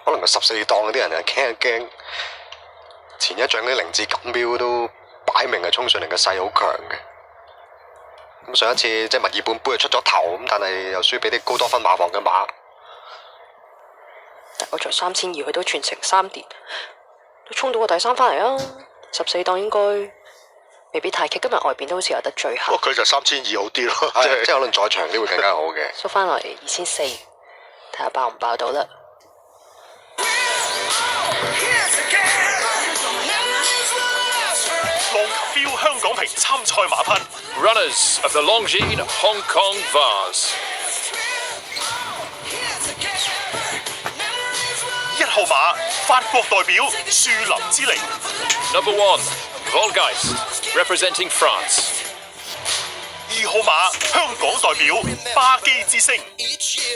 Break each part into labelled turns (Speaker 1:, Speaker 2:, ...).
Speaker 1: 可能個14檔嗰啲人啊驚一驚，前一仗啲凌志錦標都擺明係衝上嚟嘅勢好強嘅。咁上一次即係墨爾本杯出咗頭，咁但係又輸俾啲高多分馬房嘅馬。
Speaker 2: 但我在3200佢都全程3跌，都衝到個第3返嚟啊！14檔應該未必太棘，今日外邊都好似有得追下。
Speaker 3: 不過佢就3200好啲咯，
Speaker 1: 即係可能再長啲會更加好嘅。
Speaker 2: 縮翻落嚟2400，睇下爆唔爆到啦。
Speaker 4: 浪琴標香港瓶參賽馬匹
Speaker 5: Runners of the Longines Hong Kong Vase.
Speaker 4: 1號馬法國代表樹林之靈
Speaker 5: Number 1, Volgeist, representing France.
Speaker 4: 2號馬香港代表巴基之星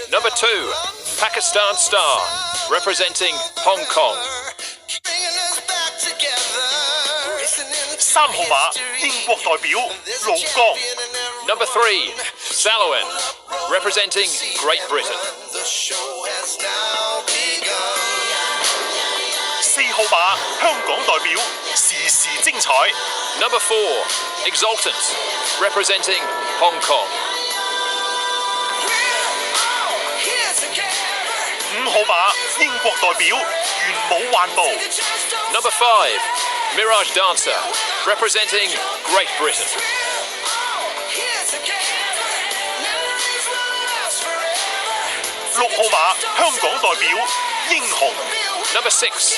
Speaker 5: Number 2, Pakistan Star, representing Hong Kong.
Speaker 4: 3號馬英國代表老江
Speaker 5: Number 3, Saloen, representing Great Britain.
Speaker 4: 4號馬香港代表時時精彩
Speaker 5: Number 4, Exultant, representing Hong Kong.
Speaker 4: 5號馬英國代表元武幻步
Speaker 5: Number 5, Mirage Dancer, representing Great Britain.
Speaker 4: 6號馬香港代表英雄
Speaker 5: Number 6,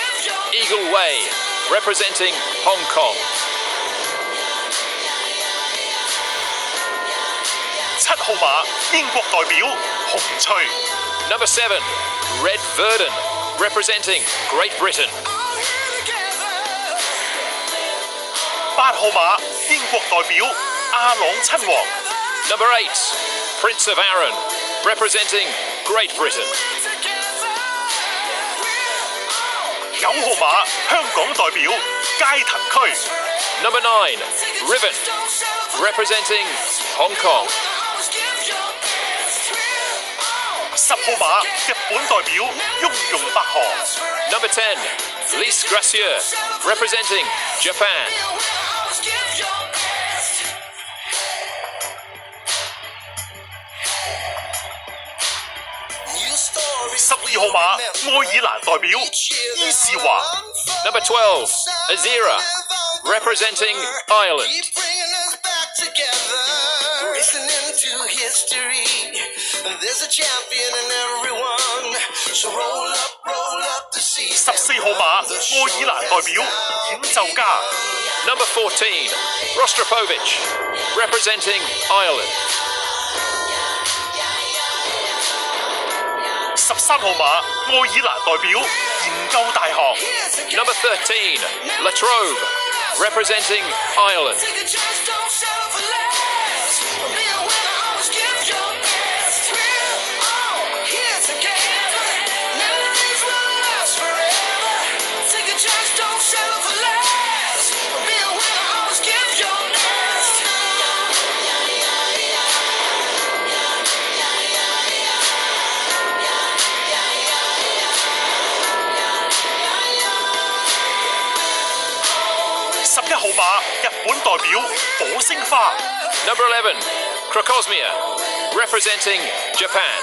Speaker 5: Eagle Way, representing Hong Kong.
Speaker 4: 7號馬英國代表紅翠
Speaker 5: Number 7, Red Verdun, representing Great Britain.
Speaker 4: 8號馬英國代表阿朗親王
Speaker 5: Number 8, Prince of Arran, representing Great Britain.
Speaker 4: 9號馬香港代表街藤區
Speaker 5: Number 9, Riven, representing Hong Kong.
Speaker 4: 10號馬日本代表雍容白河
Speaker 5: Number 10, Lys Gracieux, representing Japan. 12號馬愛爾蘭代表伊士華 Number 12, Azira, representing Ireland.
Speaker 4: 14號馬愛爾蘭代表演奏家
Speaker 5: Number 14, Rostropovich, representing Ireland.
Speaker 4: 13號馬愛爾蘭代表研究大學
Speaker 5: Number 13, Latrobe, representing Ireland.
Speaker 4: 11號馬日本代表火星花
Speaker 5: Number 11, Crocosmia, representing Japan.